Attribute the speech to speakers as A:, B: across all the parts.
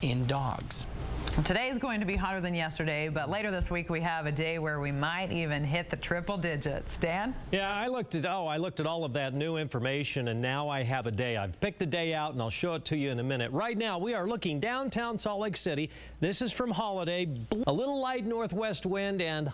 A: in dogs.
B: Today is going to be hotter than yesterday, but later this week we have a day where we might even hit the triple digits. Dan?
C: Yeah, I looked at all of that new information, and now I have a day. I've picked a day out, and I'll show it to you in a minute. Right now, we are looking downtown Salt Lake City. This is from Holiday. A little light northwest wind and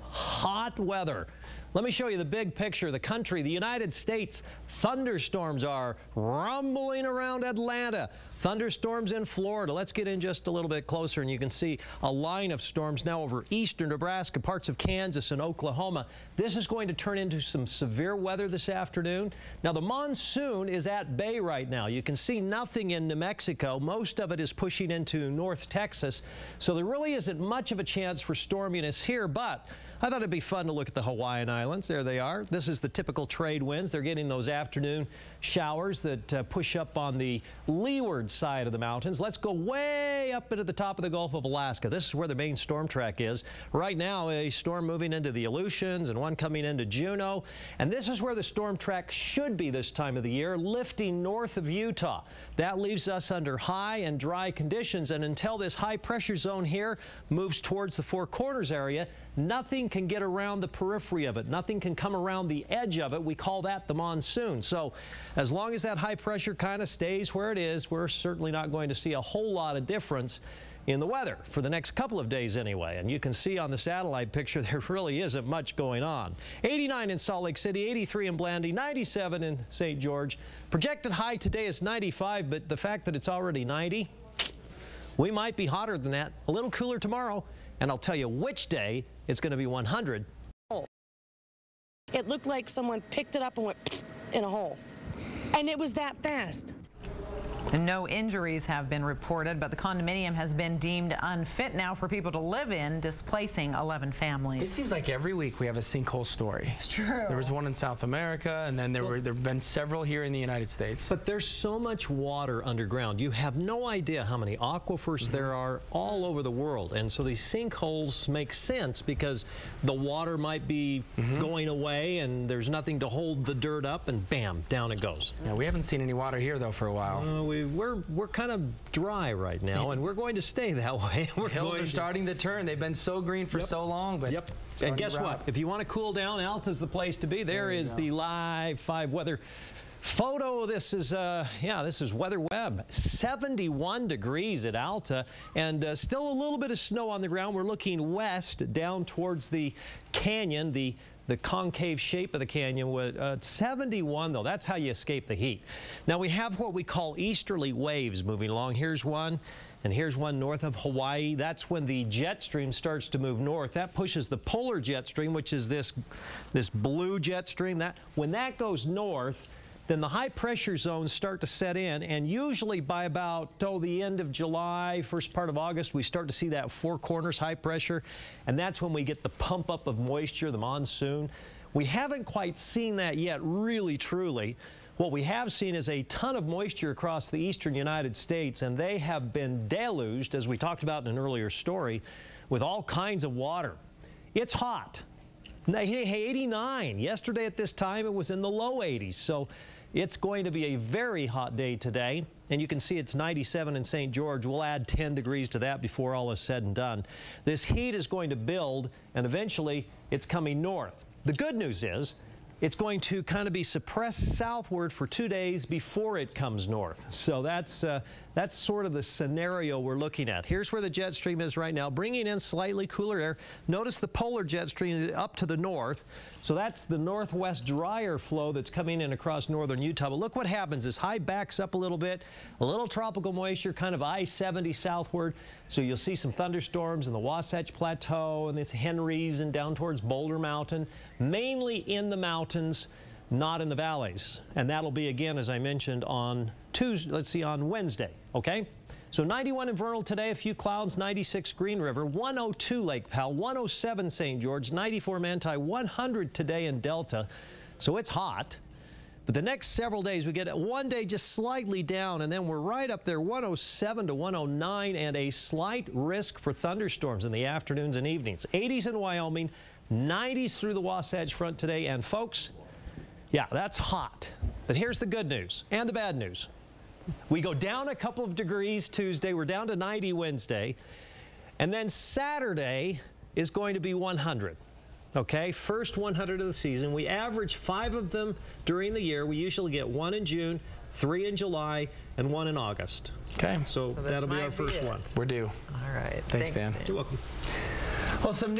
C: hot weather. Let me show you the big picture. The country, the United States, thunderstorms are rumbling around Atlanta. Thunderstorms in Florida. Let's get in just a little bit closer, and you can see a line of storms now over eastern Nebraska, parts of Kansas and Oklahoma. This is going to turn into some severe weather this afternoon. Now, the monsoon is at bay right now. You can see nothing in New Mexico. Most of it is pushing into North Texas, so there really isn't much of a chance for storminess here, but I thought it'd be fun to look at the Hawaiian Islands. There they are. This is the typical trade winds. They're getting those afternoon showers that push up on the leeward side of the mountains. Let's go way up into the top of the Gulf of Alaska. This is where the main storm track is. Right now, a storm moving into the Aleutians and one coming into Juneau. And this is where the storm track should be this time of the year, lifting north of Utah. That leaves us under high and dry conditions. And until this high pressure zone here moves towards the Four Corners area, nothing can get around the periphery of it. Nothing can come around the edge of it. We call that the monsoon. So as long as that high pressure kind of stays where it is, we're certainly not going to see a whole lot of difference in the weather for the next couple of days anyway. And you can see on the satellite picture there really isn't much going on. 89 in Salt Lake City, 83 in Blandy, 97 in St. George. Projected high today is 95, but the fact that it's already 90, we might be hotter than that. A little cooler tomorrow, and I'll tell you which day it's going to be 100.
D: It looked like someone picked it up and went in a hole. And it was that fast.
B: And no injuries have been reported, but the condominium has been deemed unfit now for people to live in, displacing 11 families.
A: It seems like every week we have a sinkhole story.
B: It's true.
A: There was one in South America, and then there have been several here in the United States.
C: But there's so much water underground. You have no idea how many aquifers there are all over the world. And so these sinkholes make sense because the water might be going away and there's nothing to hold the dirt up, and bam, down it goes.
A: Yeah, we haven't seen any water here, though, for a while.
C: We're kind of dry right now, and we're going to stay that way.
A: The hills are starting to turn. They've been so green for so long, but
C: and guess what? If you want to cool down, Alta's the place to be. There is the live 5 weather photo. This is this is Weather Web. 71 degrees at Alta, and still a little bit of snow on the ground. We're looking west down towards the canyon, the concave shape of the canyon. With 71, though, that's how you escape the heat. Now we have what we call easterly waves moving along. Here's one, and here's one north of Hawaii. That's when the jet stream starts to move north. That pushes the polar jet stream, which is this blue jet stream. When that goes north, then the high pressure zones start to set in, and usually by about the end of July, first part of August, we start to see that Four Corners high pressure, and that's when we get the pump up of moisture, the monsoon. We haven't quite seen that yet, really, truly. What we have seen is a ton of moisture across the eastern United States, and they have been deluged, as we talked about in an earlier story, with all kinds of water. It's hot. 89. Yesterday at this time, it was in the low 80s. So it's going to be a very hot day today, and you can see it's 97 in St. George. We'll add 10 degrees to that before all is said and done. This heat is going to build, and eventually it's coming north. The good news is it's going to kind of be suppressed southward for 2 days before it comes north. So that's sort of the scenario we're looking at. Here's where the jet stream is right now, bringing in slightly cooler air. Notice the polar jet stream is up to the north. So that's the northwest drier flow that's coming in across northern Utah. But look what happens. This high backs up a little bit, a little tropical moisture, kind of I-70 southward. So you'll see some thunderstorms in the Wasatch Plateau and this Henry's and down towards Boulder Mountain, mainly in the mountains, not in the valleys. And that'll be, again, as I mentioned, on on Wednesday, okay? So 91 in Vernal today, a few clouds, 96 Green River, 102 Lake Powell, 107 St. George, 94 Manti, 100 today in Delta. So it's hot. But the next several days, we get one day just slightly down, and then we're right up there, 107 to 109, and a slight risk for thunderstorms in the afternoons and evenings. 80s in Wyoming, 90s through the Wasatch Front today. And folks, yeah, that's hot. But here's the good news and the bad news. We go down a couple of degrees Tuesday. We're down to 90 Wednesday. And then Saturday is going to be 100. Okay, first 100 of the season. We average 5 of them during the year. We usually get 1 in June, 3 in July, and 1 in August.
A: Okay.
C: So that'll be our first one.
A: We're due.
B: All right.
A: Thanks, Dan.
C: You're welcome.
A: Well, some